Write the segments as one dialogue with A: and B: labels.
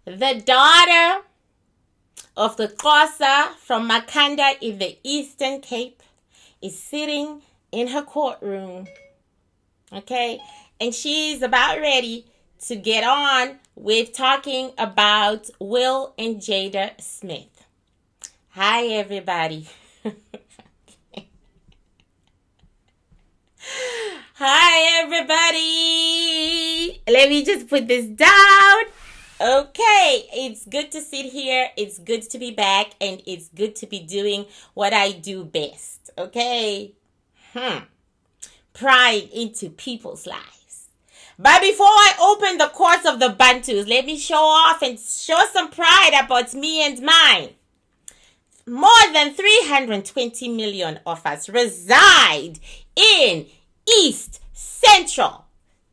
A: the daughter of the Xhosa from Makhanda in the Eastern Cape, is sitting in her courtroom. Okay? And she's about ready to get on with talking about Will and Jada Smith. Hi, everybody. Hi, everybody. Let me just put this down. Okay, it's good to sit here. It's good to be back, and it's good to be doing what I do best. Okay? Prying into people's lives. But before I open the courts of the Bantus, let me show off and show some pride about me and mine. More than 320 million of us reside in East, Central,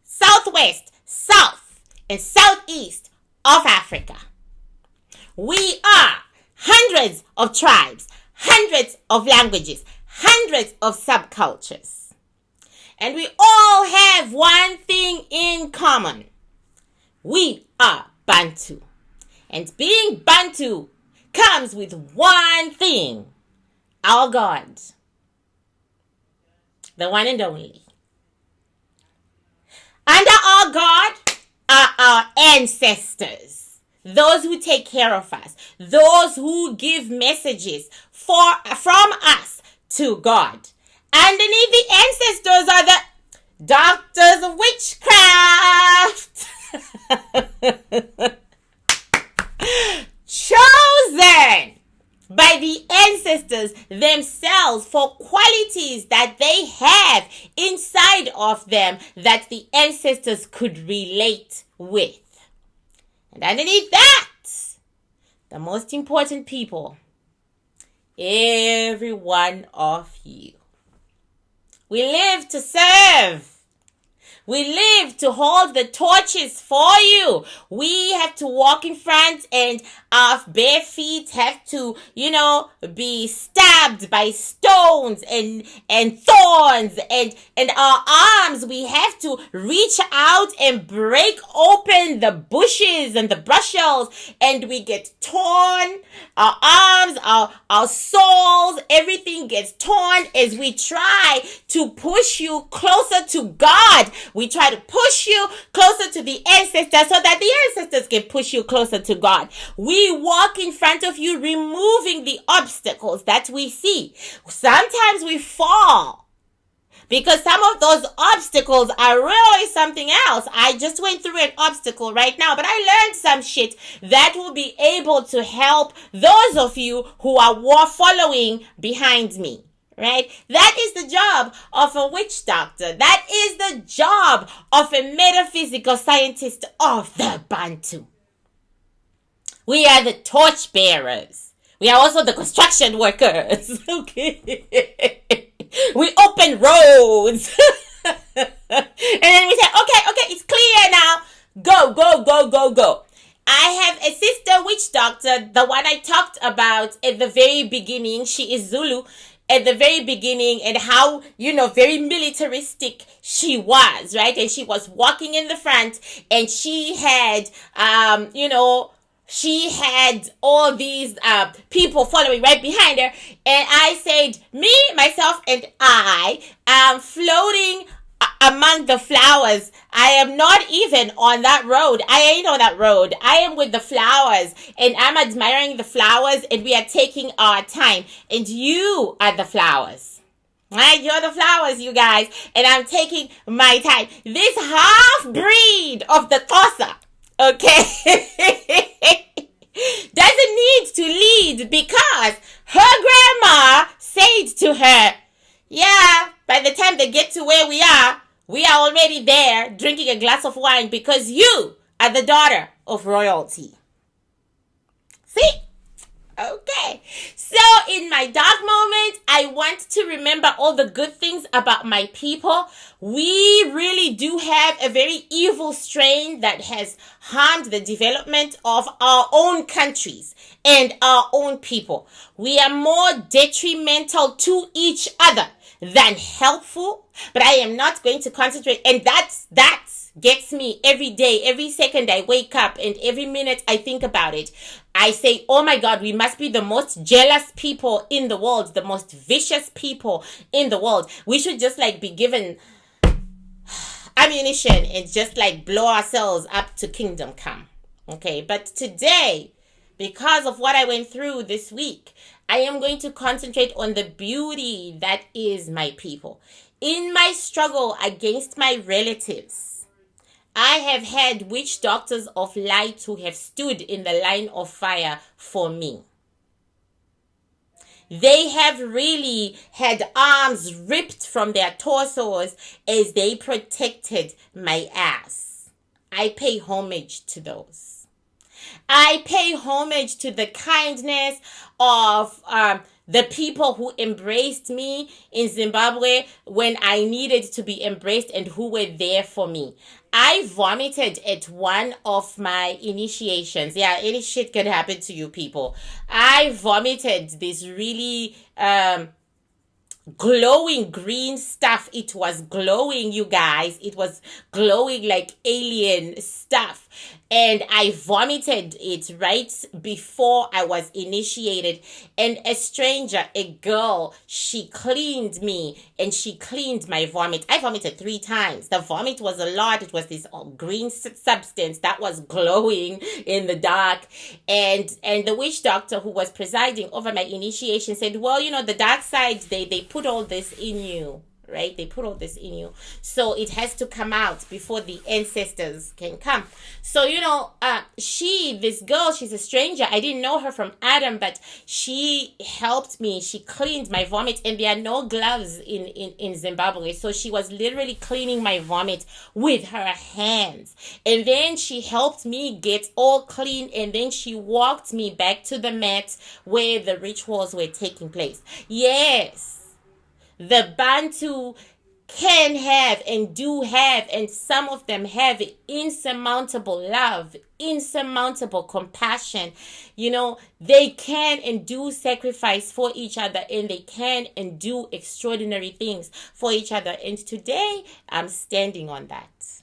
A: Southwest, South, and Southeast of Africa. We are hundreds of tribes, hundreds of languages, hundreds of subcultures. And we all have one thing in common. We are Bantu. And being Bantu comes with one thing. Our God. The one and only. Under our God are our ancestors. Those who take care of us. Those who give messages from us to God. Underneath the ancestors are the doctors of witchcraft. Chosen by the ancestors themselves for qualities that they have inside of them that the ancestors could relate with. And underneath that, the most important people, every one of you. We live to serve. We live to hold the torches for you. We have to walk in front, and our bare feet have to, be stabbed by stones and thorns, and our arms, we have to reach out and break open the bushes and the brushels, and we get torn. Our arms, our souls, everything gets torn as we try to push you closer to God. We try to push you closer to the ancestors so that the ancestors can push you closer to God. We walk in front of you, removing the obstacles that we see. Sometimes we fall because some of those obstacles are really something else. I just went through an obstacle right now, but I learned some shit that will be able to help those of you who are following behind me. Right? That is the job of a witch doctor. That is the job of a metaphysical scientist of the Bantu. We are the torch bearers. We are also the construction workers. Okay. We open roads. And then we say, okay, it's clear now. Go. I have a sister witch doctor, the one I talked about at the very beginning. She is Zulu. At the very beginning, and how, very militaristic she was, right? And she was walking in the front, and she had, she had all these people following right behind her. And I said, me, myself, and I am floating among the flowers. I am not even on that road. I ain't on that road. I am with the flowers, and I'm admiring the flowers, and we are taking our time. And you are the flowers. Right? You're the flowers, you guys. And I'm taking my time. This half-breed of the Xhosa, okay, doesn't need to lead because her grandma said to her, yeah, by the time they get to where we are already there drinking a glass of wine because you are the daughter of royalty. See? Okay. So in my dark moments, I want to remember all the good things about my people. we really do have a very evil strain that has harmed the development of our own countries and our own people. We are more detrimental to each other than helpful, but I am not going to concentrate. And that gets me every day, every second I wake up, and every minute I think about it. I say, oh my God, we must be the most jealous people in the world, the most vicious people in the world. We should just be given ammunition and just blow ourselves up to kingdom come. Okay, but today, because of what I went through this week, I am going to concentrate on the beauty that is my people. In my struggle against my relatives, I have had witch doctors of light who have stood in the line of fire for me. They have really had arms ripped from their torsos as they protected my ass. I pay homage to those. I pay homage to the kindness of the people who embraced me in Zimbabwe when I needed to be embraced and who were there for me. I vomited at one of my initiations. Yeah, any shit can happen to you people. I vomited this really glowing green stuff. It was glowing, you guys. It was glowing like alien stuff. And I vomited it right before I was initiated. And a stranger, a girl, she cleaned me and she cleaned my vomit. I vomited 3 times. The vomit was a lot. It was this green substance that was glowing in the dark. And the witch doctor who was presiding over my initiation said, well, the dark side, they put all this in you. Right? They put all this in you. So it has to come out before the ancestors can come. So, this girl, she's a stranger. I didn't know her from Adam, but she helped me. She cleaned my vomit, and there are no gloves in Zimbabwe. So she was literally cleaning my vomit with her hands. And then she helped me get all clean, and then she walked me back to the mat where the rituals were taking place. Yes. The Bantu can have and do have, and some of them have insurmountable love, insurmountable compassion. They can and do sacrifice for each other, and they can and do extraordinary things for each other. And today, I'm standing on that.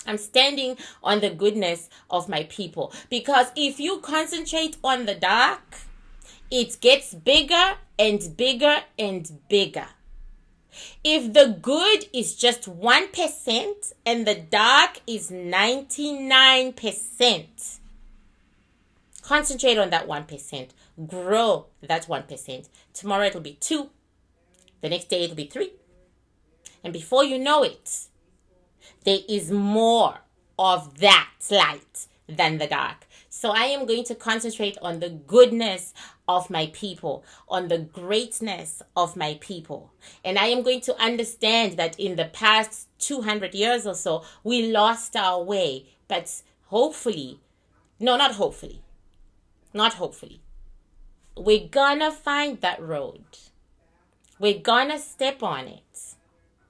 A: I'm standing on the goodness of my people. Because if you concentrate on the dark, it gets bigger and bigger and bigger. If the good is just 1% and the dark is 99%, concentrate on that 1%. Grow that 1%. Tomorrow it will be 2. The next day it will be 3. And before you know it, there is more of that light than the dark. So I am going to concentrate on the goodness of my people, on the greatness of my people. And I am going to not hopefully, we're gonna find that road. We're gonna step on it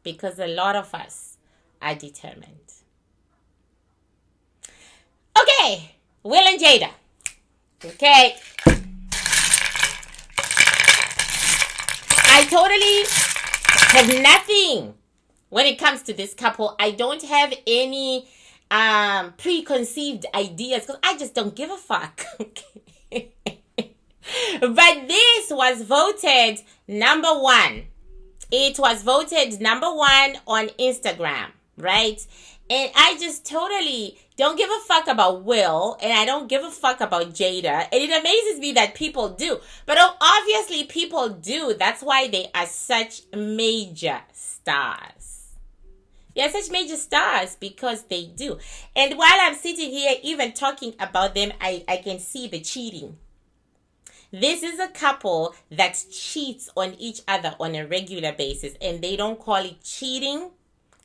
A: because a lot of us are determined. Okay, Will and Jada. Okay. I totally have nothing when it comes to this couple. I don't have any preconceived ideas because I just don't give a fuck. Okay. But this was voted number 1. It was voted number 1 on Instagram, right? And I just totally don't give a fuck about Will, and I don't give a fuck about Jada. And it amazes me that people do. But obviously people do. That's why they are such major stars. They are such major stars because they do. And while I'm sitting here even talking about them, I can see the cheating. This is a couple that cheats on each other on a regular basis. And they don't call it cheating.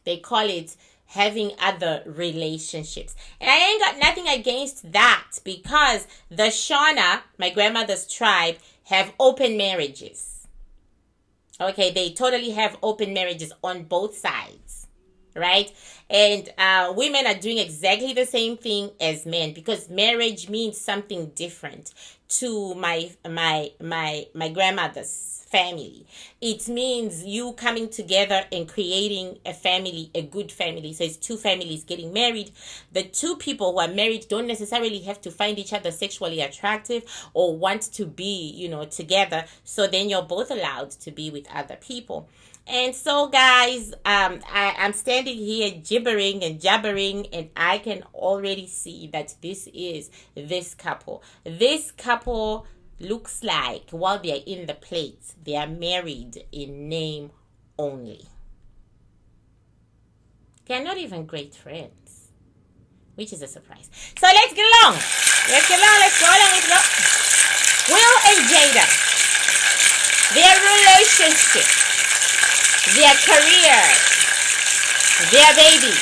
A: They call it having other relationships. And I ain't got nothing against that because the Shona, my grandmother's tribe, have open marriages. Okay, they totally have open marriages on both sides, right? And women are doing exactly the same thing as men, because marriage means something different to my grandmother's family. It means you coming together and creating a family, a good family. So it's two families getting married. The two people who are married don't necessarily have to find each other sexually attractive or want to be, together. So then you're both allowed to be with other people. And so, guys, I'm standing here gibbering and jabbering, and I can already see that this is this couple. This couple looks like, while they're in the plate, they are married in name only. They're not even great friends, which is a surprise. So let's get along. Let's go along. Will and Jada, their relationship, their career, their baby.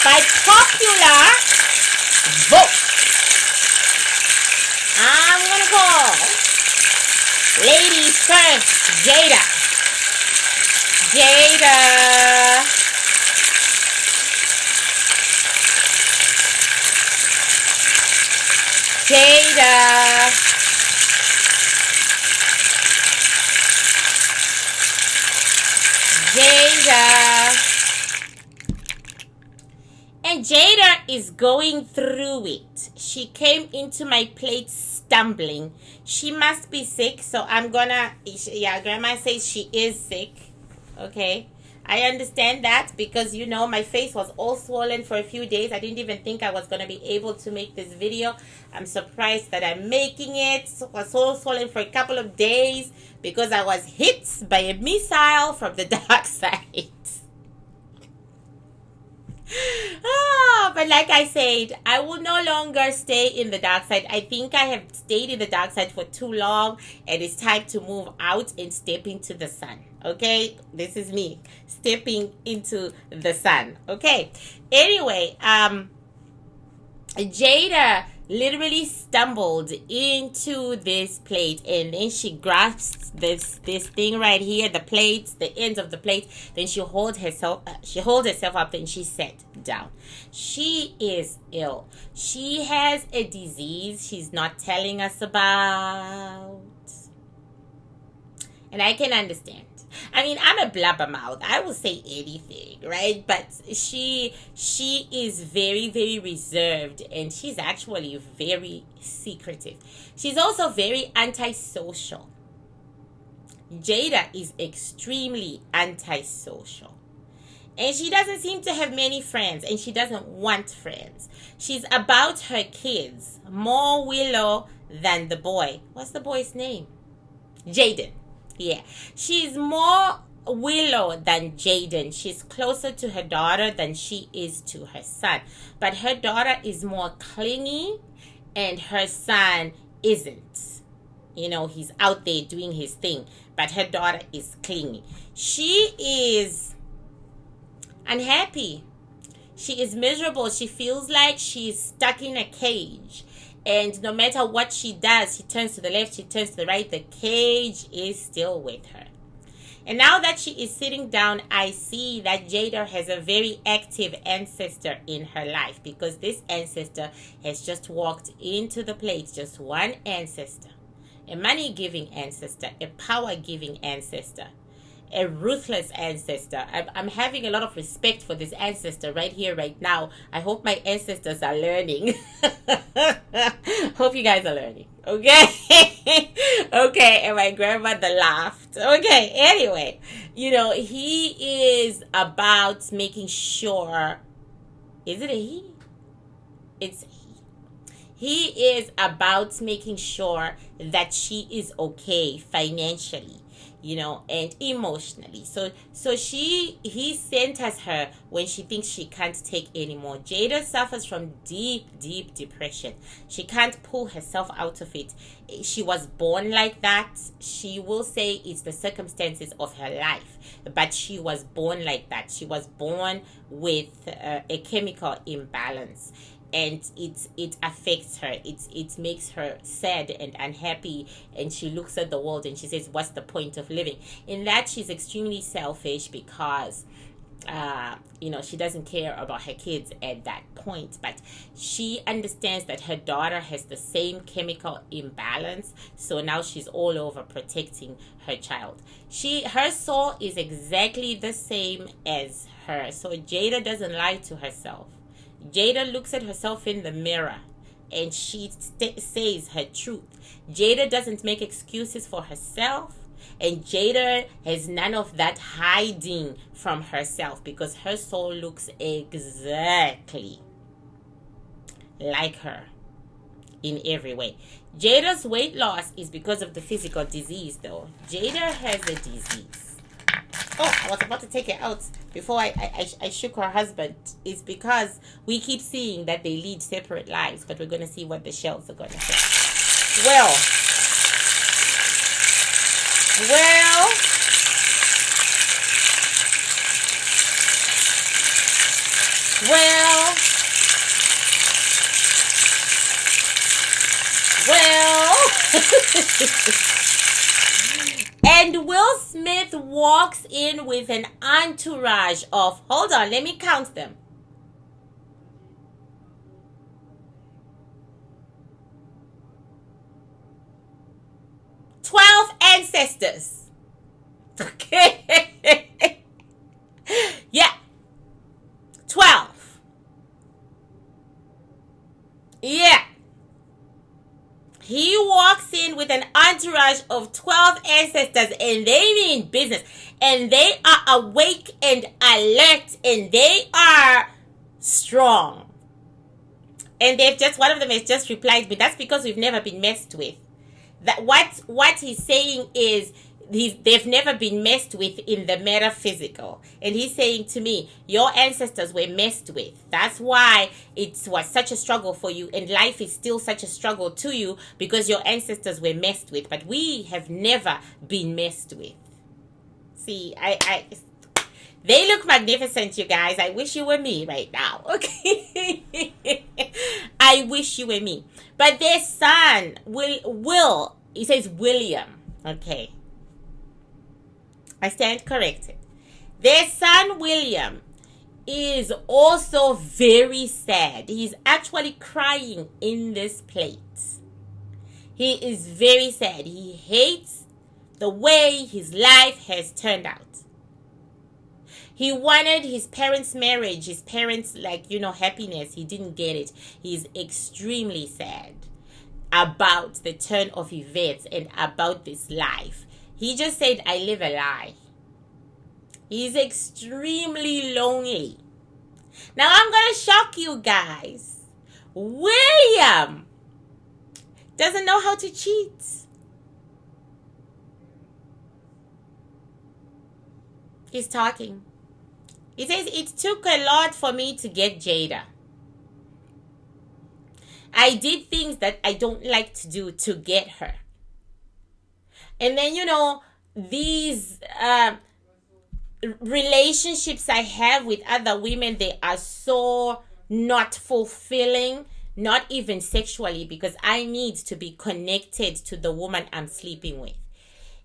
A: By popular vote, I'm going to call ladies first, Jada. Jada. And Jada is going through it. She came into my plate stumbling. She must be sick, so I'm gonna, grandma says she is sick. Okay, I understand that, because my face was all swollen for a few days. I didn't even think I was gonna be able to make this video. I'm surprised that I'm making it. It was all swollen for a couple of days because I was hit by a missile from the dark side. But like I said, I will no longer stay in the dark side. I think I have stayed in the dark side for too long, and it's time to move out and step into the sun. Okay, this is me stepping into the sun. Okay, anyway, Jada literally stumbled into this plate, and then she grasped this thing right here, the plate, the ends of the plate. Then she holds herself up, and she sat down. She is ill. She has a disease she's not telling us about, and I can understand. I mean, I'm a blabbermouth. I will say anything, right? But she is very, very reserved, and she's actually very secretive. She's also very antisocial. Jada is extremely antisocial. And she doesn't seem to have many friends, and she doesn't want friends. She's about her kids, more willow than the boy. What's the boy's name? Jaden. Yeah, she's more willow than Jaden. She's closer to her daughter than she is to her son. But her daughter is more clingy, and her son isn't. He's out there doing his thing, but her daughter is clingy. She is unhappy. She is miserable. She feels like she's stuck in a cage. And no matter what she does, she turns to the left, she turns to the right, the cage is still with her. And now that she is sitting down, I see that Jada has a very active ancestor in her life, because this ancestor has just walked into the plate, just one ancestor. A money-giving ancestor, a power-giving ancestor, a ruthless ancestor. I'm having a lot of respect for this ancestor right here, right now. I hope my ancestors are learning. Hope you guys are learning. Okay? Okay, and my grandmother laughed. Okay, anyway. He is about making sure... Is it a he? It's a he. He is about making sure that she is okay financially, and emotionally. So he centers her when she thinks she can't take anymore. Jada suffers from deep, deep depression. She can't pull herself out of it. She was born like that. She will say it's the circumstances of her life, but she was born like that. She was born with a chemical imbalance. and it affects her. It makes her sad and unhappy, and she looks at the world and she says, what's the point of living? In that, she's extremely selfish because she doesn't care about her kids at that point, but she understands that her daughter has the same chemical imbalance, so now she's all over protecting her child. Her soul is exactly the same as her, so Jada doesn't lie to herself. Jada looks at herself in the mirror and she says her truth. Jada doesn't make excuses for herself, and Jada has none of that hiding from herself, because her soul looks exactly like her in every way. Jada's weight loss is because of the physical disease, though. Jada has a disease. Oh, I was about to take it out before I shook her husband. It's because we keep seeing that they lead separate lives, but we're going to see what the shells are going to say. Well, and Will Smith walks in with an entourage of, hold on, let me count them. 12 ancestors. Okay. Yeah. 12. Yeah. He walks in with an entourage of 12 ancestors, and they mean business. And they are awake and alert, and they are strong. And one of them has just replied me, that's because we've never been messed with. That what he's saying is they've never been messed with in the metaphysical. And he's saying to me, your ancestors were messed with. That's why it was such a struggle for you, and life is still such a struggle to you, because your ancestors were messed with. But we have never been messed with. See, they look magnificent, you guys. I wish you were me right now. Okay. I wish you were me. But their son, Will, he says William. Okay. I stand corrected. Their son, William, is also very sad. He's actually crying in this plate. He is very sad. He hates the way his life has turned out. He wanted his parents' marriage, his parents' happiness. He didn't get it. He's extremely sad about the turn of events and about this life. He just said, I live a lie. He's extremely lonely. Now I'm going to shock you guys. William doesn't know how to cheat. He's talking. He says, it took a lot for me to get Jada. I did things that I don't like to do to get her. And then, these relationships I have with other women, they are so not fulfilling, not even sexually, because I need to be connected to the woman I'm sleeping with.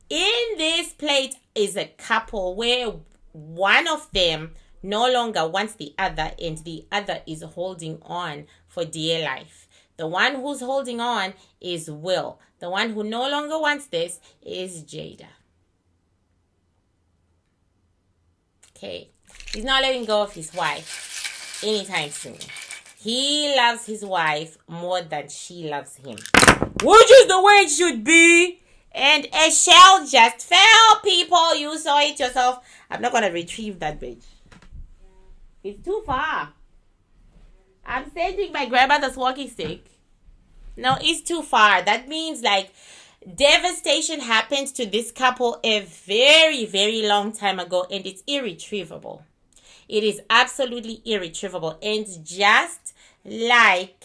A: In this plate is a couple where one of them no longer wants the other, and the other is holding on for dear life. The one who's holding on is Will. The one who no longer wants this is Jada. Okay. He's not letting go of his wife anytime soon. He loves his wife more than she loves him, which is the way it should be. And a shell just fell, people. You saw it yourself. I'm not going to retrieve that bitch. It's too far. I'm sending my grandmother's walking stick. No, it's too far. That means devastation happened to this couple a very, very long time ago, and it's irretrievable. It is absolutely irretrievable. And just like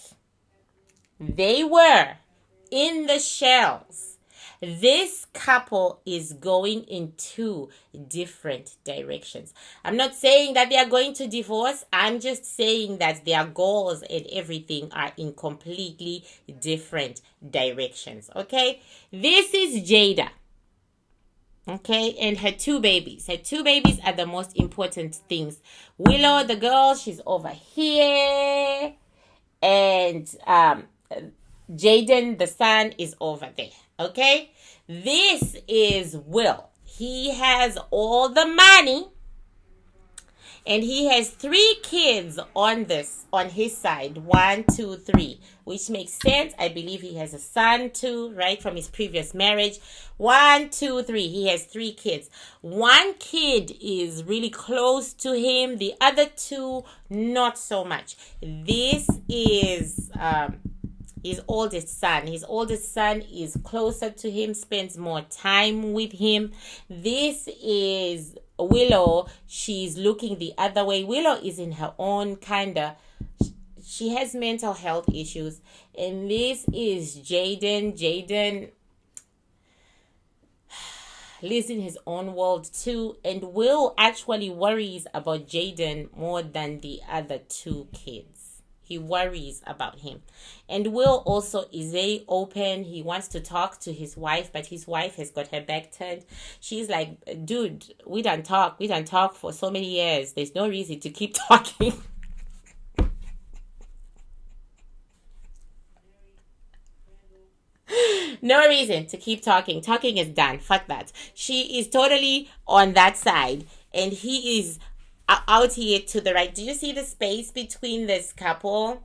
A: they were in the shells, This couple is going in two different directions. I'm not saying that they are going to divorce. I'm just saying that their goals and everything are in completely different directions. Okay? This is Jada. Okay, and her two babies. Her two babies are the most important things. Willow, the girl, she's over here. And Jaden, the son, is over there. Okay? This is Will. He has all the money. And he has 3 kids on his side. 1, 2, 3. Which makes sense. I believe he has a son too, right? From his previous marriage. 1, 2, 3. He has 3 kids. 1 kid is really close to him. The other 2, not so much. This is his oldest son. His oldest son is closer to him, spends more time with him. This is Willow. She's looking the other way. Willow is in her own she has mental health issues. And this is Jaden. Jaden lives in his own world too. And Will actually worries about Jaden more than the other 2 kids. He worries about him. And Will also is very open. He wants to talk to his wife, but his wife has got her back turned. She's like, dude, we don't talk. We don't talk for so many years. There's no reason to keep talking. No reason to keep talking. Talking is done. Fuck that. She is totally on that side. And he is out here to the right. Do you see the space between this couple?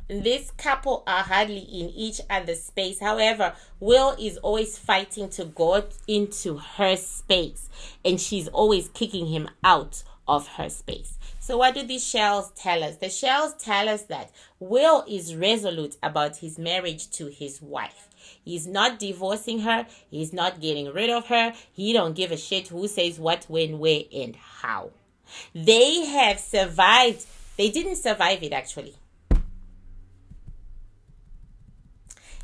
A: This couple are hardly in each other's space. However, Will is always fighting to go into her space. And she's always kicking him out of her space. So what do these shells tell us? The shells tell us that Will is resolute about his marriage to his wife. He's not divorcing her. He's not getting rid of her. He don't give a shit who says what, when, where, and how. They have survived. They didn't survive it, actually.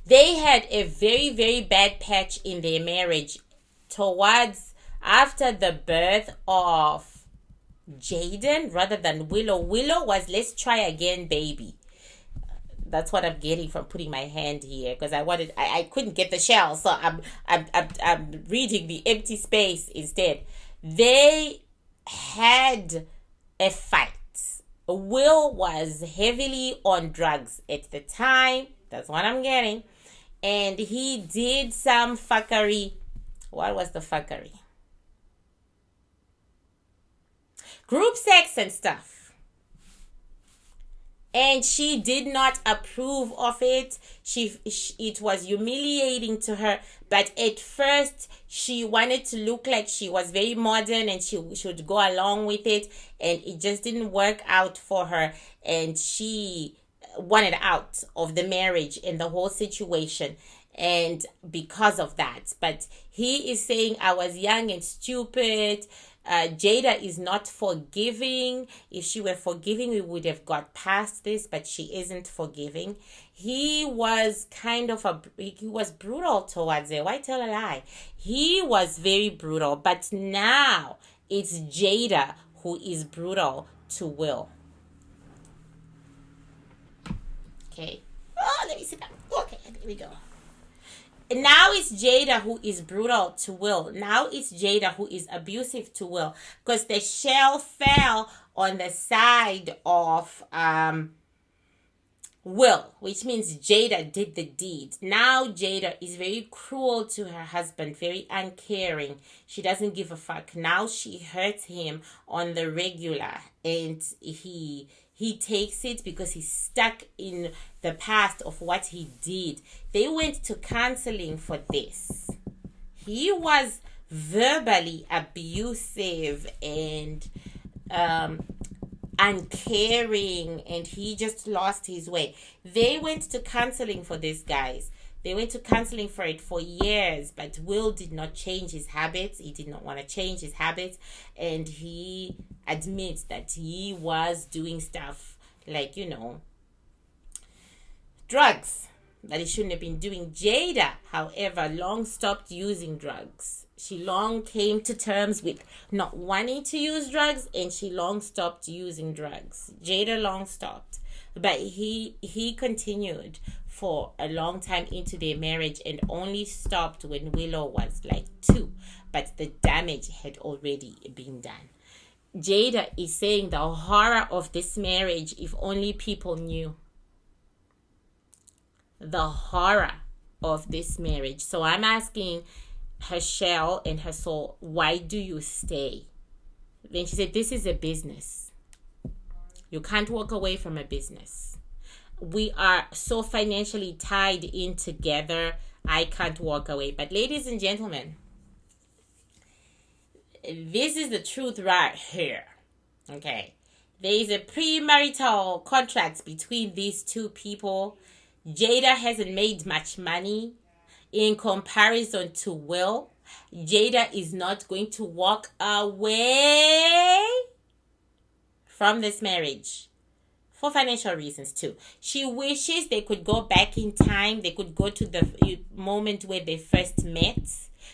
A: They had a very, very bad patch in their marriage towards after the birth of Jaden rather than Willow. Willow was, let's try again, baby. That's what I'm getting from putting my hand here, because I couldn't get the shell, so I'm reading the empty space instead. They had a fight. Will was heavily on drugs at the time. That's what I'm getting. And he did some fuckery. What was the fuckery? Group sex and stuff. And she did not approve of it. It was humiliating to her. But at first, she wanted to look like she was very modern and she should go along with it. And it just didn't work out for her. And she wanted out of the marriage and the whole situation. And because of that. But he is saying, I was young and stupid. Jada is not forgiving. If she were forgiving, we would have got past this, but she isn't forgiving. He was he was brutal towards her. Why tell a lie? He was very brutal, but now it's Jada who is brutal to Will. Okay. Oh, let me sit down. Okay, there we go. Now it's Jada who is brutal to Will. Now it's Jada who is abusive to Will. Because the shell fell on the side of Will. Which means Jada did the deed. Now Jada is very cruel to her husband. Very uncaring. She doesn't give a fuck. Now she hurts him on the regular. And he takes it because he's stuck in the past of what he did. They went to counseling for this. He was verbally abusive and uncaring, and he just lost his way. They went to counseling for this, guys. They went to counseling for it for years, but Will did not change his habits. He did not want to change his habits, and he admits that he was doing stuff like, drugs. that he shouldn't have been doing. Jada, however, long stopped using drugs. She long came to terms with not wanting to use drugs, and she long stopped using drugs. Jada long stopped. But he continued for a long time into their marriage and only stopped when Willow was like 2. But the damage had already been done. Jada is saying the horror of this marriage, if only people knew. The horror of this marriage. So I'm asking her shell and her soul, why do you stay? Then she said, this is a business. You can't walk away from a business. We are so financially tied in together. I can't walk away. But ladies and gentlemen, this is the truth right here. Okay. There is a premarital contract between these two people. Jada hasn't made much money in comparison to Will. Jada is not going to walk away from this marriage for financial reasons too. She wishes they could go back in time. They could go to the moment where they first met.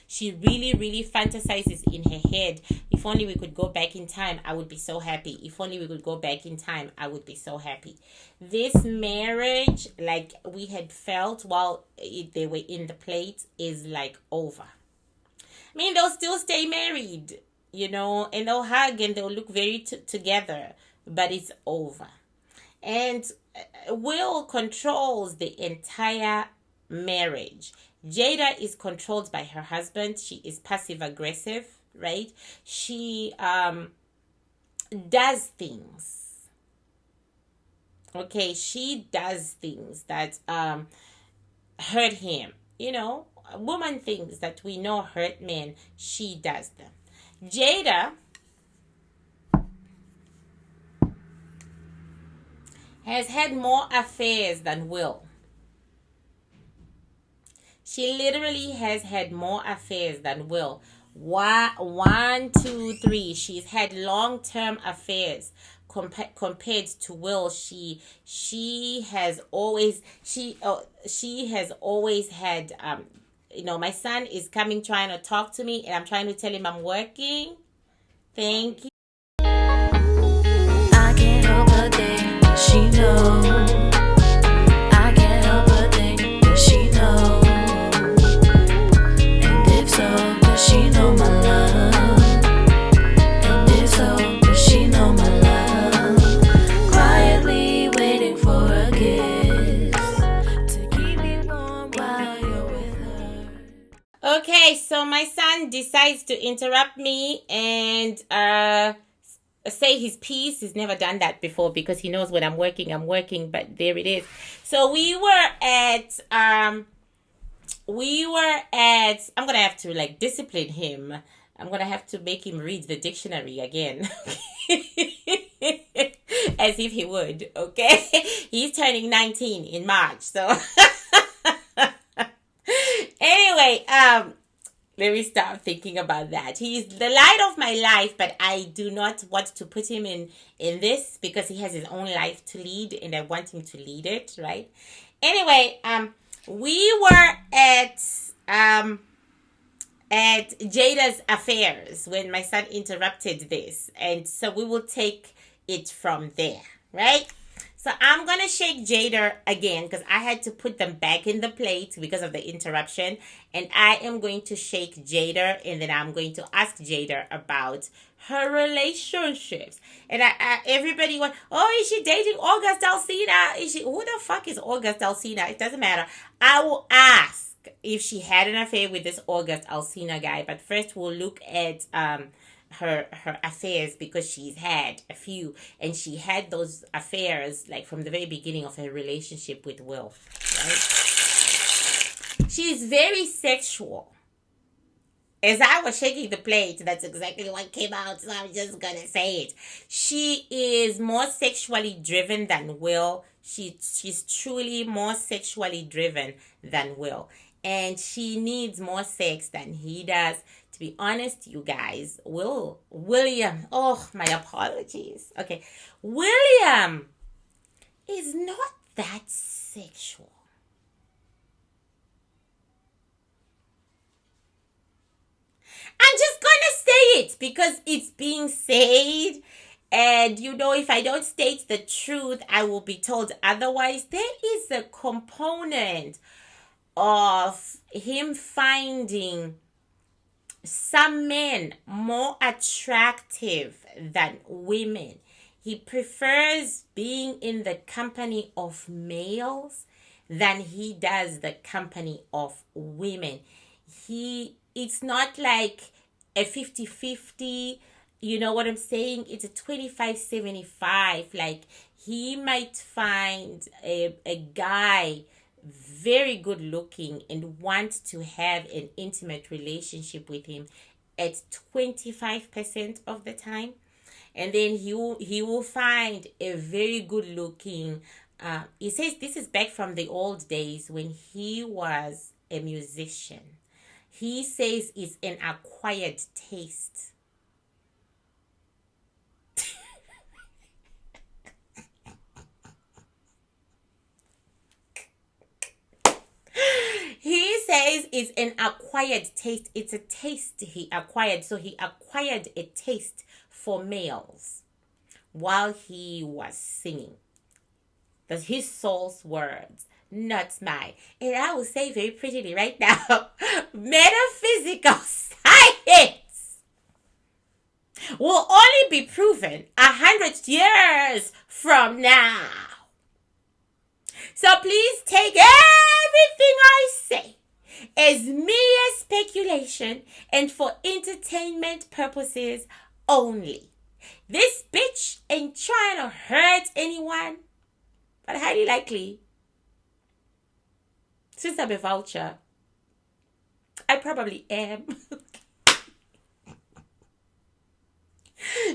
A: She really, really fantasizes in her head. If only we could go back in time, I would be so happy. If only we could go back in time, I would be so happy. This marriage, like we had felt while they were in the plate, is like over. I mean, they'll still stay married, you know, and they'll hug and they'll look very together, but it's over. And Will controls the entire marriage. Jada is controlled by her husband. She is passive aggressive, right? She does things. Okay, she does things that hurt him. You know, woman things that we know hurt men, she does them. Jada has had more affairs than Will. She literally has had more affairs than Will. 1, 2, 3. She's had long-term affairs compared to Will. She has always had you know, my son is coming trying to talk to me and I'm trying to tell him I'm working. Thank you.
B: I can't help but think that she knows. I can't help but think that she knows. And if so, does she know my love? And if so, does she know my love? Quietly waiting for a kiss to keep me warm while you're with her.
A: Okay, so my son decides to interrupt me and say his piece. He's never done that before because he knows when I'm working, but there it is. So we were at I'm gonna have to like discipline him. I'm gonna have to make him read the dictionary again. As if he would, okay? He's turning 19 in March, so anyway, let me stop thinking about that. He's the light of my life, but I do not want to put him in this because he has his own life to lead and I want him to lead it, right? Anyway, we were at Jada's affairs when my son interrupted this. And so we will take it from there, right? So I'm going to shake Jada again because I had to put them back in the plate because of the interruption. And I am going to shake Jada and then I'm going to ask Jada about her relationships. And everybody went, oh, is she dating August Alsina? Who the fuck is August Alsina? It doesn't matter. I will ask if she had an affair with this August Alsina guy. But first we'll look at her affairs because she's had a few, and she had those affairs like from the very beginning of her relationship with Will, right? She's very sexual. As I was shaking the plate, that's exactly what came out, so I'm just gonna say it. She is more sexually driven than Will. She's truly more sexually driven than Will, and she needs more sex than he does. To be honest, you guys, William, oh, my apologies. Okay, William is not that sexual. I'm just gonna say it because it's being said. And if I don't state the truth, I will be told otherwise. There is a component of him finding some men more attractive than women. He prefers being in the company of males than he does the company of women. It's not like a 50-50, you know what I'm saying? It's a 25-75. Like, he might find a guy very good looking and want to have an intimate relationship with him at 25% of the time. And then he will find a very good looking, he says this is back from the old days when he was a musician. He says it's an acquired taste. He says it's an acquired taste. It's a taste he acquired. So he acquired a taste for males while he was singing. That's his soul's words, not mine. And I will say very prettily right now, metaphysical science will only be proven 100 years from now. So please take everything I say as mere speculation and for entertainment purposes only. This bitch ain't trying to hurt anyone, but highly likely, since I'm a vulture, I probably am.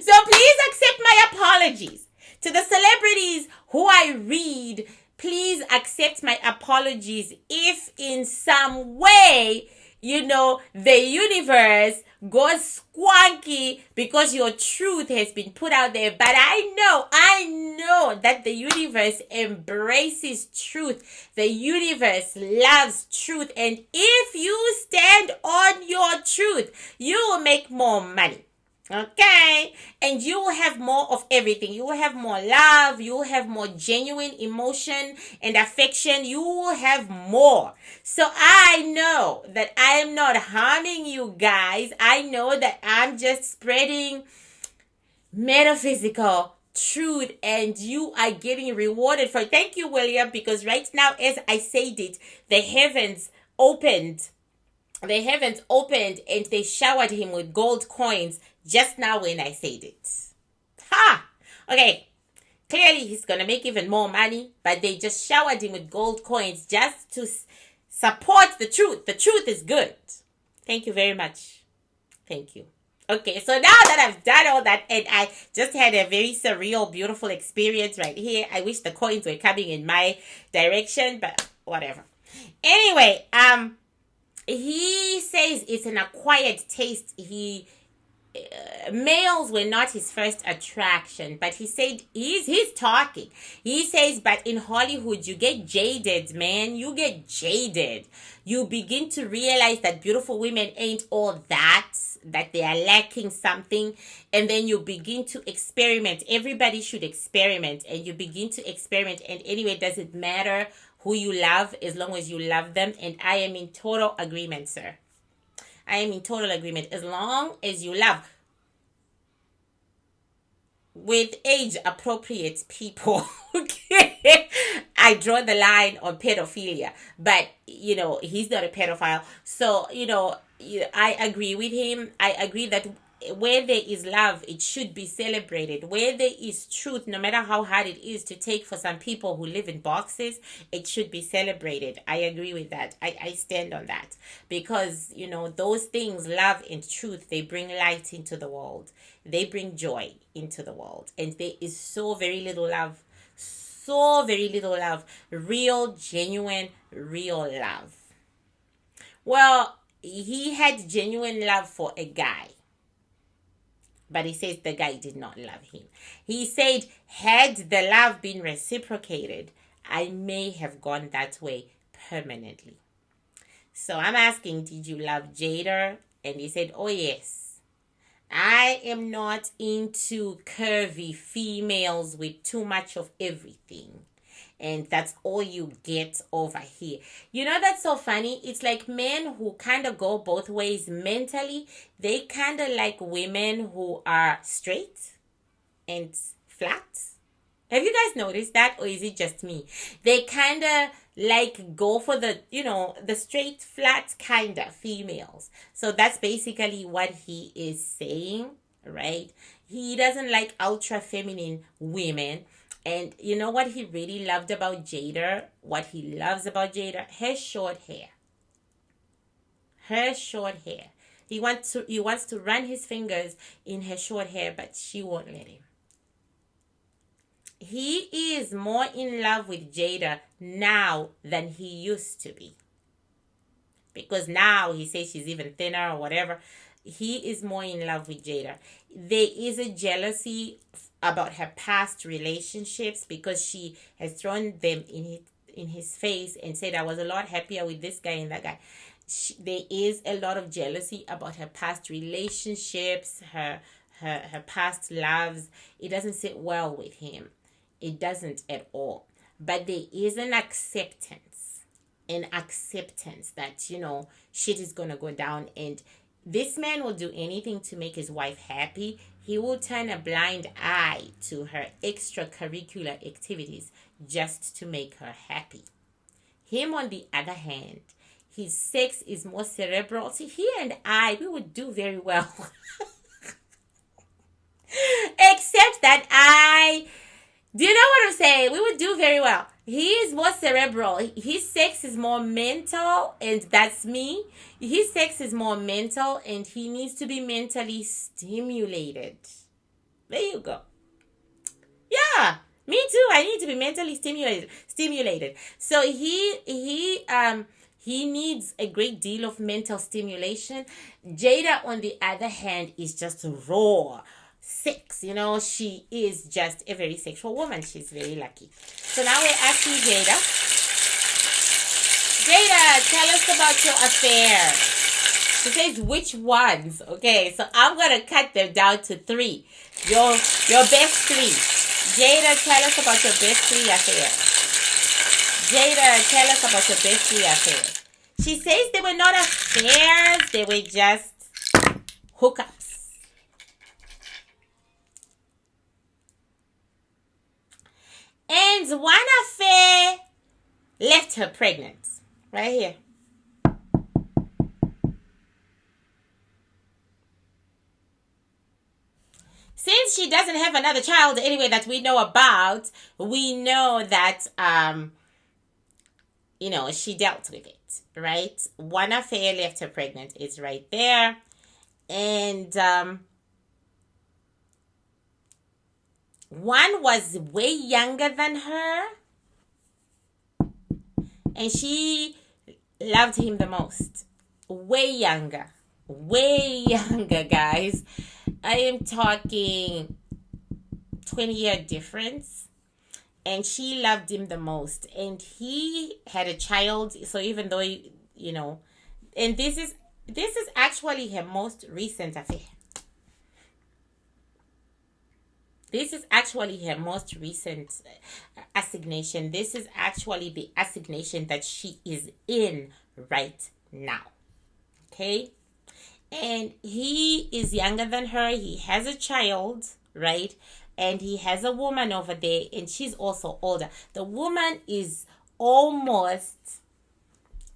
A: So please accept my apologies. To the celebrities who I read, please accept my apologies if in some way, the universe goes squonky because your truth has been put out there. But I know that the universe embraces truth. The universe loves truth. And if you stand on your truth, you will make more money. Okay, and you will have more of everything. You will have more love. You will have more genuine emotion and affection. You will have more. So I know that I am not harming you guys. I know that I'm just spreading metaphysical truth, and you are getting rewarded for it. Thank you, William, because right now, as I said it, the heavens opened. The heavens opened and they showered him with gold coins just now when I said it. Ha! Okay. Clearly he's going to make even more money, but they just showered him with gold coins just to support the truth. The truth is good. Thank you very much. Thank you. Okay, so now that I've done all that and I just had a very surreal, beautiful experience right here. I wish the coins were coming in my direction, but whatever. Anyway, he says it's an acquired taste. Males were not his first attraction, but he said he's talking. He says, but in Hollywood, you get jaded, man. You get jaded. You begin to realize that beautiful women ain't all that they are lacking something. And then you begin to experiment. Everybody should experiment. And you begin to experiment. And anyway, does it matter who you love as long as you love them? And I am in total agreement, sir. I am in total agreement. As long as you love with age-appropriate people. Okay? I draw the line on pedophilia. But, he's not a pedophile. So, I agree with him. I agree that where there is love, it should be celebrated. Where there is truth, no matter how hard it is to take for some people who live in boxes, it should be celebrated. I agree with that. I stand on that. Because, those things, love and truth, they bring light into the world. They bring joy into the world. And there is so very little love. So very little love. Real, genuine, real love. Well, he had genuine love for a guy. But he says the guy did not love him. He said, had the love been reciprocated, I may have gone that way permanently. So I'm asking, did you love Jada And he said, oh yes, I am not into curvy females with too much of everything. And that's all you get over here. You know, that's so funny. It's like men who kind of go both ways mentally. They kind of like women who are straight and flat. Have you guys noticed that, or is it just me? They kind of like go for the, the straight, flat kind of females. So that's basically what he is saying, right? He doesn't like ultra feminine women. And you know what he really loved about Jada? What he loves about Jada? Her short hair. Her short hair. He wants to run his fingers in her short hair, but she won't let him. He is more in love with Jada now than he used to be. Because now he says she's even thinner or whatever. He is more in love with Jada. There is a jealousy about her past relationships because she has thrown them in his face and said, I was a lot happier with this guy and that guy. There is a lot of jealousy about her past relationships, her past loves. It doesn't sit well with him. It doesn't at all. But there is an acceptance that, shit is going to go down, and this man will do anything to make his wife happy. He will turn a blind eye to her extracurricular activities just to make her happy. Him, on the other hand, his sex is more cerebral. See, he and we would do very well. Except that do you know what I'm saying? We would do very well. He is more cerebral. His sex is more mental, and that's me. His sex is more mental, and he needs to be mentally stimulated. There you go. Yeah, me too. I need to be mentally stimulated. So he needs a great deal of mental stimulation. Jada, on the other hand, is just raw sex. She is just a very sexual woman. She's very lucky. So now we're asking Jada, tell us about your affair. She says, which ones? Okay, so I'm going to cut them down to 3. Your best 3. Jada, tell us about your best 3 affairs. Jada, tell us about your best 3 affairs. She says they were not affairs. They were just hookups. And one affair left her pregnant. Right here. Since she doesn't have another child anyway that we know about, we know that, she dealt with it, right? One affair left her pregnant. It's right there. And one was way younger than her, and she loved him the most. Way younger, guys. I am talking 20-year difference, and she loved him the most. And he had a child, so even though, and this is actually her most recent affair. This is actually her most recent assignation. This is actually the assignation that she is in right now. Okay? And he is younger than her. He has a child, right? And he has a woman over there, and she's also older. The woman is almost...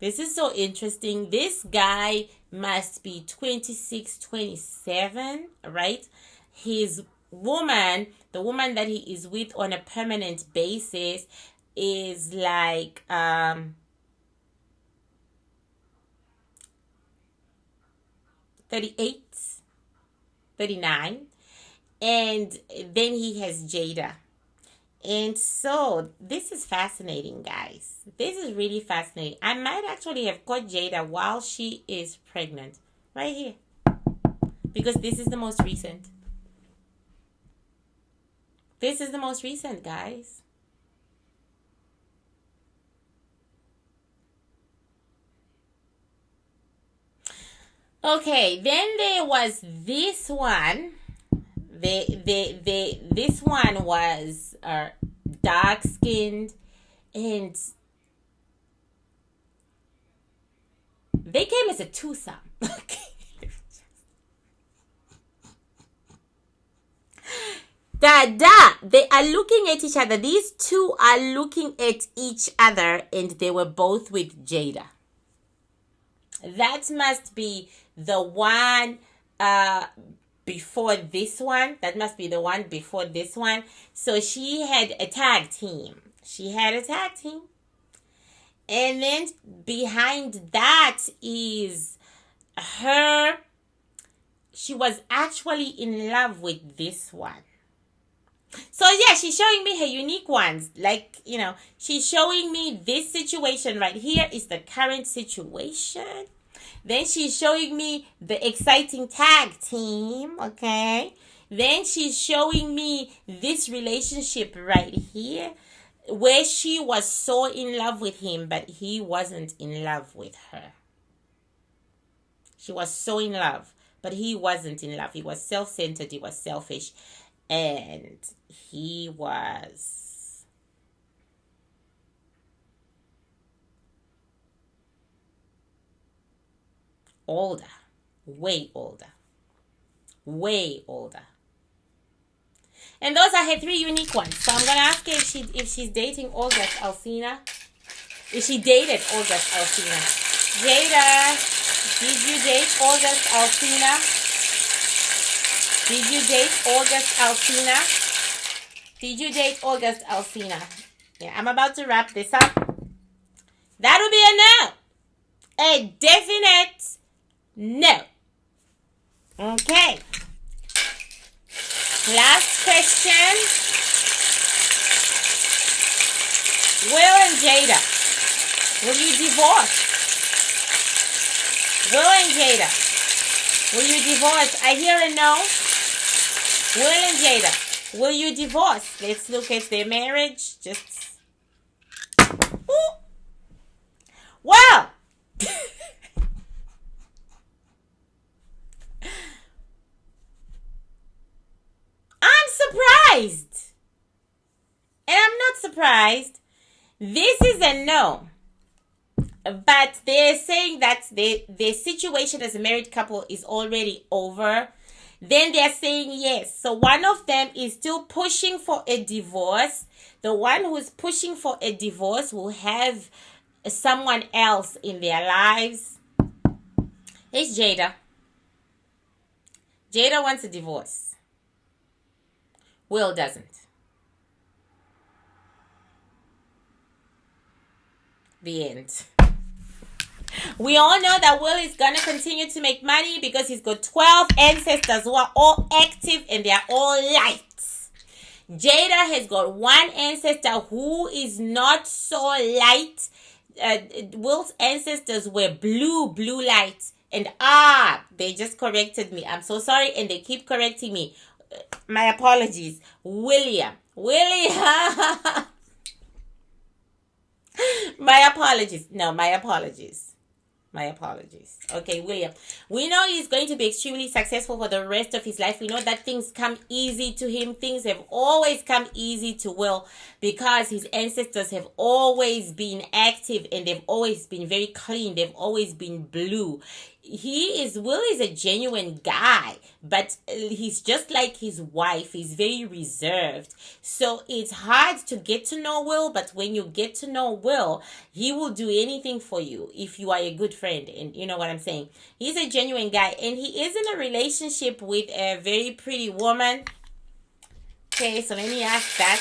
A: This is so interesting. This guy must be 26, 27, right? His woman, the woman that he is with on a permanent basis, is like 38, 39, and then he has Jada. And so this is fascinating, guys. This is really fascinating. I might actually have caught Jada while she is pregnant, right here, because this is the most recent. This is the most recent, guys. Okay, then there was this one. This one was dark skinned, and they came as a twosome. They are looking at each other. These two are looking at each other, and they were both with Jada. That must be the one before this one. That must be the one before this one. So she had a tag team. And then behind that is her. She was actually in love with this one. So yeah, she's showing me her unique ones. Like, she's showing me this situation right here is the current situation. Then she's showing me the exciting tag team, okay? Then she's showing me this relationship right here where she was so in love with him, but he wasn't in love with her. She was so in love, but he wasn't in love. He was self-centered. He was selfish. And he was older, way older. And those are her three unique ones. So I'm gonna ask her if she's dating August Alsina. If she dated August Alsina. Jada, did you date August Alsina? Did you date August Alsina? Yeah, I'm about to wrap this up. That would be a no. A definite no. Okay. Last question. Will and Jada, will you divorce? Will and Jada, will you divorce? I hear a no. Will and Jada, will you divorce? Let's look at their marriage. Well, I'm surprised. And I'm not surprised. This is a no. But they're saying that their situation as a married couple is already over. Then they're saying yes. So one of them is still pushing for a divorce. The one who is pushing for a divorce will have someone else in their lives. It's Jada. Jada wants a divorce. Will doesn't. The end. We all know that Will is going to continue to make money because he's got 12 ancestors who are all active and they are all light. Jada has got one ancestor who is not so light. Will's ancestors were blue light. And they just corrected me. I'm so sorry, and they keep correcting me. My apologies. William. My apologies. No, my apologies. Okay, William. We know he's going to be extremely successful for the rest of his life. We know that things come easy to him. Things have always come easy to Will because his ancestors have always been active and they've always been very clean. They've always been blue. Will is a genuine guy, but he's just like his wife. He's very reserved. So it's hard to get to know Will, but when you get to know Will, he will do anything for you if you are a good friend. And you know what I'm saying? He's a genuine guy, and he is in a relationship with a very pretty woman. Okay, so let me ask that.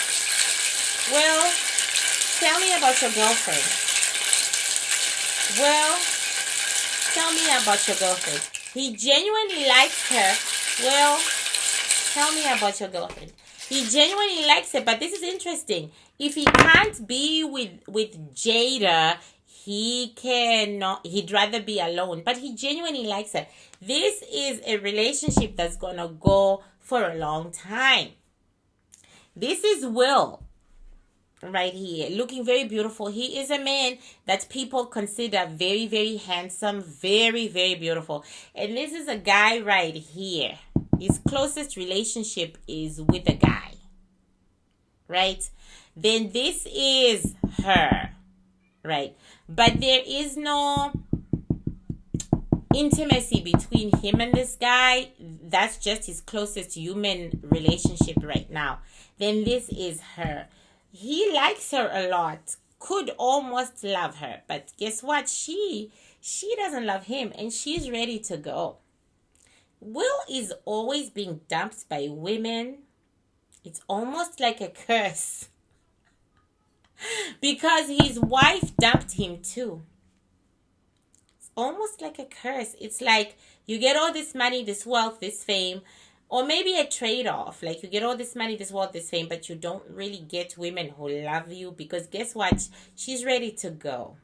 A: Will, tell me about your girlfriend. Will, tell me about your girlfriend. He genuinely likes her. Will, tell me about your girlfriend. He genuinely likes her, but this is interesting. If he can't be with Jada, he'd rather be alone. But he genuinely likes her. This is a relationship that's gonna go for a long time. This is Will. right here, looking very beautiful. He is a man that people consider very, very handsome, very, very beautiful. And this is a guy right here. His closest relationship is with a guy, right? Then this is her, right? But there is no intimacy between him and this guy. That's just his closest human relationship right now. Then this is her. He likes her a lot, could almost love her, but guess what? She doesn't love him, and she's ready to go. Will is always being dumped by women. It's almost like a curse because his wife dumped him too. It's almost like a curse. It's like you get all this money, this wealth, this fame, or maybe a trade-off. Like you get all this money, this wealth, this fame, but you don't really get women who love you because guess what? She's ready to go.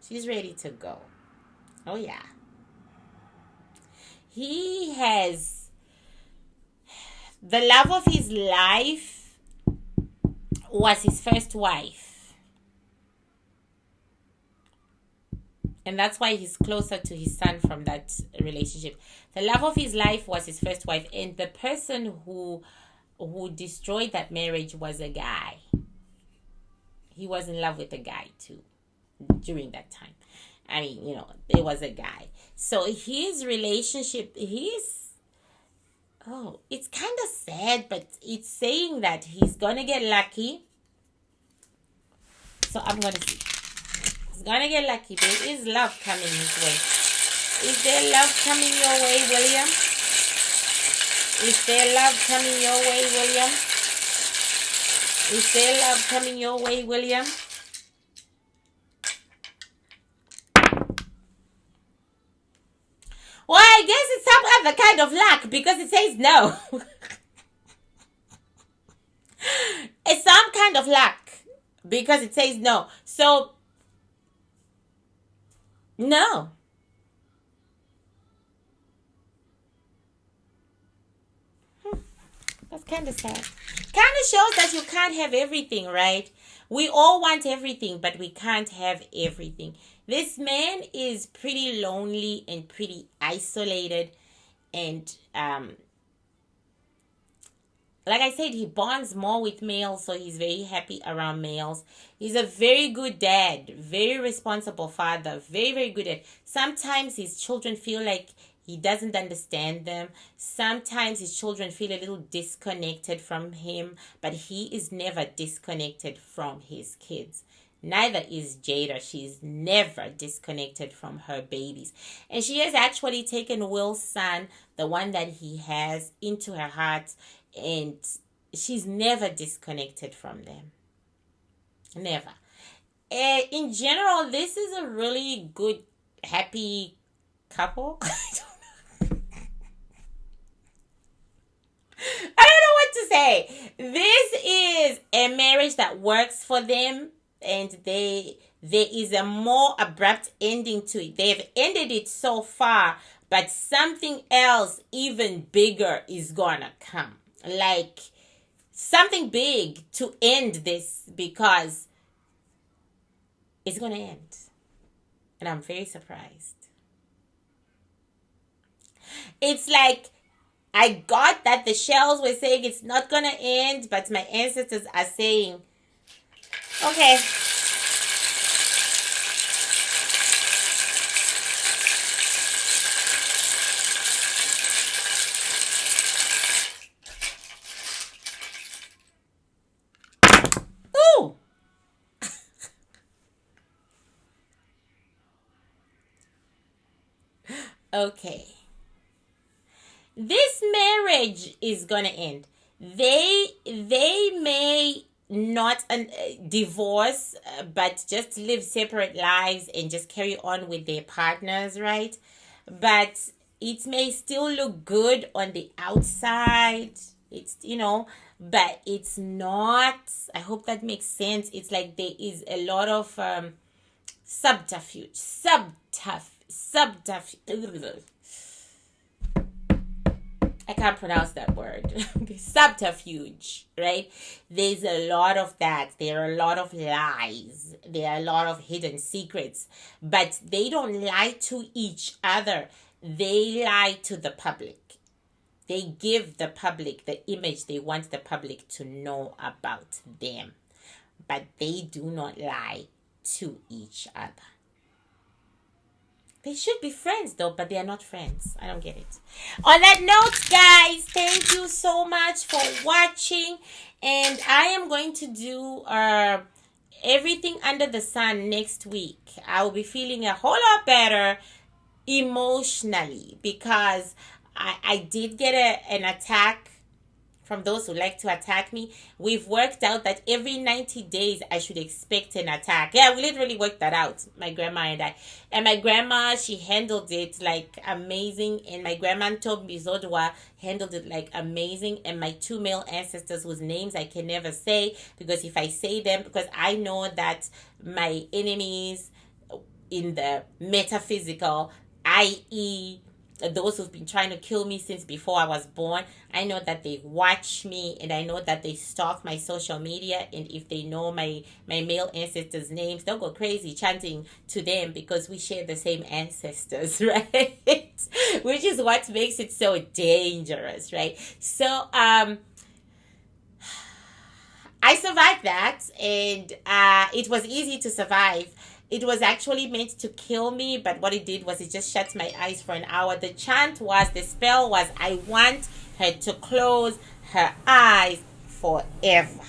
A: She's ready to go. Oh, yeah. He has the love of his life was his first wife. And that's why he's closer to his son from that relationship. The love of his life was his first wife. And the person who destroyed that marriage was a guy. He was in love with a guy too during that time. I mean, it was a guy. So his relationship, it's kind of sad, but it's saying that he's going to get lucky. So I'm going to see. He's going to get lucky. There is love coming his way. Is there love coming your way, William? Is there love coming your way, William? Is there love coming your way, William? Well, I guess it's some other kind of luck because it says no. It's some kind of luck because it says no. So, no. That's kind of sad. Kind of shows that you can't have everything, right? We all want everything, but we can't have everything. This man is pretty lonely and pretty isolated. And like I said, he bonds more with males, so he's very happy around males. He's a very good dad, very responsible father, very, very good at. Sometimes his children feel like he doesn't understand them. Sometimes his children feel a little disconnected from him, but he is never disconnected from his kids. Neither is Jada. She's never disconnected from her babies. And she has actually taken Will's son, the one that he has, into her heart, and she's never disconnected from them. Never. In general, this is a really good, happy couple. I don't know what to say. This is a marriage that works for them, and there is a more abrupt ending to it. They've ended it so far, but something else even bigger is gonna come. Like something big to end this, because it's gonna end. And I'm very surprised. It's like I got that the shells were saying it's not gonna end, but my ancestors are saying, okay. Ooh. Okay. This marriage is gonna end. They may not divorce, but just live separate lives and just carry on with their partners, right? But it may still look good on the outside. It's, but it's not. I hope that makes sense. It's like there is a lot of subterfuge. I can't pronounce that word. Subterfuge, right? There's a lot of that. There are a lot of lies. There are a lot of hidden secrets. But they don't lie to each other. They lie to the public. They give the public the image they want the public to know about them. But they do not lie to each other. They should be friends though, but they are not friends. I don't get it. On that note, guys, thank you so much for watching. And I am going to do everything under the sun next week. I will be feeling a whole lot better emotionally because I did get an attack from those who like to attack me. We've worked out that every 90 days I should expect an attack. Yeah, we literally worked that out, my grandma and I. And my grandma, she handled it like amazing. And my grandma Ntombi Zodwa handled it like amazing. And my two male ancestors whose names I can never say, because if I say them, because I know that my enemies in the metaphysical, i.e., those who've been trying to kill me since before I was born, I know that they watch me and I know that they stalk my social media, and if they know my male ancestors' names, they'll go crazy chanting to them because we share the same ancestors, right? Which is what makes it so dangerous, right? So I survived that, and it was easy to survive. It was actually meant to kill me, but what it did was it just shut my eyes for an hour. The spell was, I want her to close her eyes forever.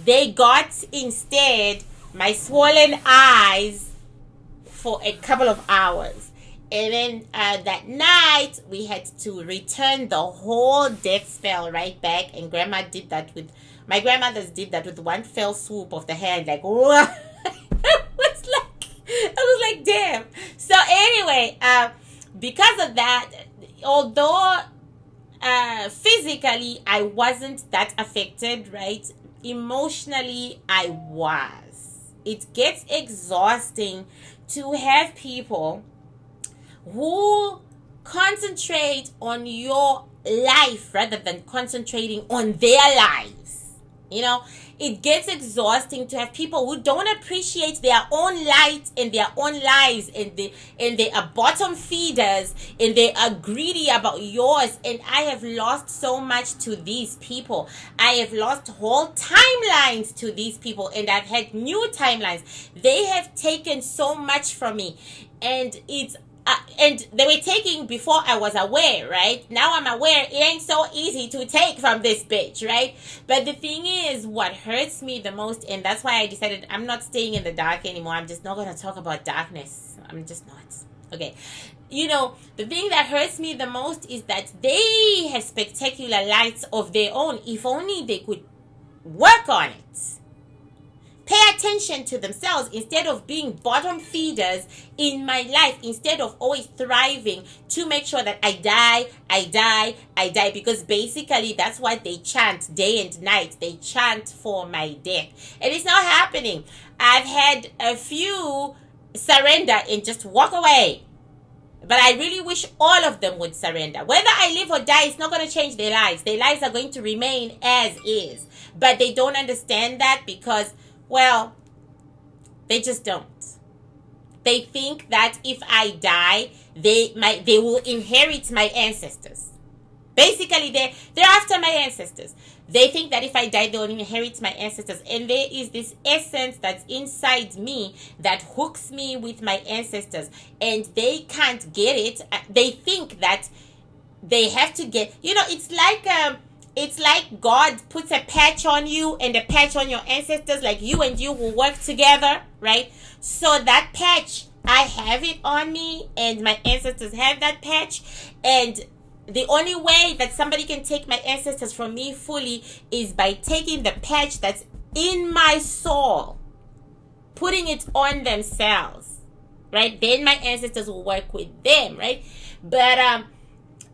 A: They got instead my swollen eyes for a couple of hours. And then that night, we had to return the whole death spell right back. And my grandmothers did that with one fell swoop of the hand. Like, whoa. I was like, damn. So anyway, because of that, although physically I wasn't that affected, right? Emotionally, I was. It gets exhausting to have people who concentrate on your life rather than concentrating on their lives. You know, it gets exhausting to have people who don't appreciate their own light and their own lives, and they are bottom feeders and they are greedy about yours. And I have lost so much to these people. I have lost whole timelines to these people, and I've had new timelines. They have taken so much from me, and it's and they were taking before I was aware, right? Now I'm aware. It ain't so easy to take from this bitch, right? But the thing is, what hurts me the most, and that's why I decided I'm not staying in the dark anymore. I'm just not going to talk about darkness. I'm just not. Okay. You know, the thing that hurts me the most is that they have spectacular lights of their own. If only they could work on it. Pay attention to themselves instead of being bottom feeders in my life, instead of always thriving to make sure that I die, because basically that's what they chant day and night. They chant for my death, and it's not happening. I've had a few surrender and just walk away, but I really wish all of them would surrender. Whether I live or die, it's not going to change their lives. Their lives are going to remain as is, but they don't understand that because, well, they just don't. They think that if I die, they will inherit my ancestors. Basically, they're after my ancestors. They think that if I die, they'll inherit my ancestors. And there is this essence that's inside me that hooks me with my ancestors. And they can't get it. They think that they have to get... You know, it's like God puts a patch on you and a patch on your ancestors, like you and you will work together, right? So that patch, I have it on me and my ancestors have that patch. And the only way that somebody can take my ancestors from me fully is by taking the patch that's in my soul, putting it on themselves, right? Then my ancestors will work with them, right? But,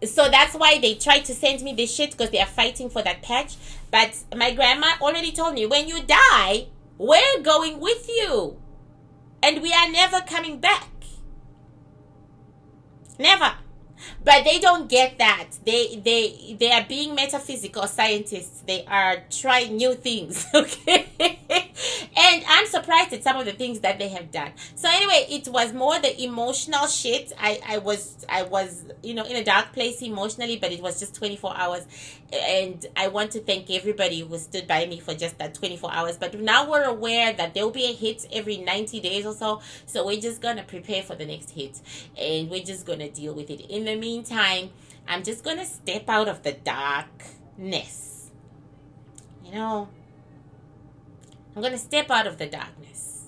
A: so that's why they try to send me this shit, because they are fighting for that patch. But my grandma already told me, when you die, we're going with you. And we are never coming back. Never. But they don't get that. They are being metaphysical scientists. They are trying new things. Okay. And I'm surprised at some of the things that they have done. So anyway, it was more the emotional shit. I was in a dark place emotionally, but it was just 24 hours. And I want to thank everybody who stood by me for just that 24 hours. But now we're aware that there will be a hit every 90 days or so. So we're just going to prepare for the next hit. And we're just going to deal with it. In the meantime, I'm just going to step out of the darkness. I'm going to step out of the darkness.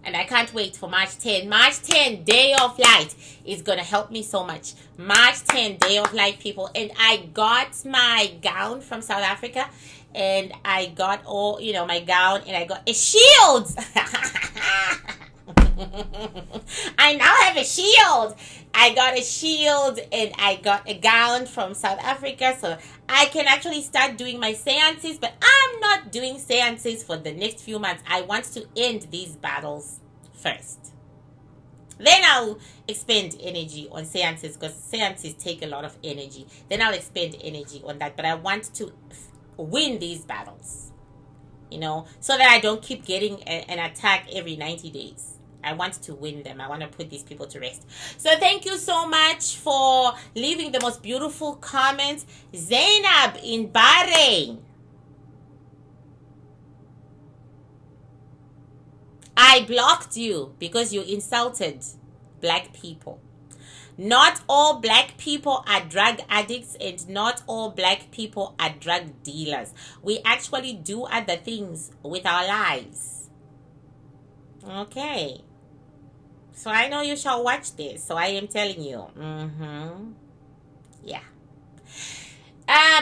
A: And I can't wait for March 10. March 10, Day of Light, is going to help me so much. March 10, Day of Light, people. And I got my gown from South Africa. And I got my gown. And I got a shield. I now have a shield. I got a shield and I got a gown from South Africa, so I can actually start doing my seances. But I'm not doing seances for the next few months. I want to end these battles first. Then I'll expend energy on seances, because seances take a lot of energy. Then I'll expend energy on that. But I want to win these battles, so that I don't keep getting an attack every 90 days. I want to win them. I want to put these people to rest. So thank you so much for leaving the most beautiful comments. Zainab in Bahrain. I blocked you because you insulted black people. Not all black people are drug addicts, and not all black people are drug dealers. We actually do other things with our lives. Okay. So I know you shall watch this. So I am telling you. Yeah.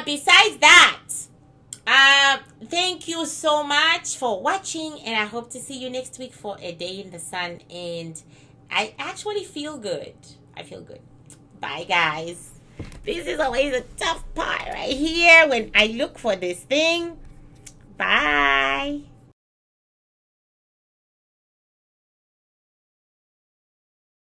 A: Besides that, thank you so much for watching. And I hope to see you next week for a day in the sun. And I actually feel good. I feel good. Bye, guys. This is always a tough part right here when I look for this thing. Bye.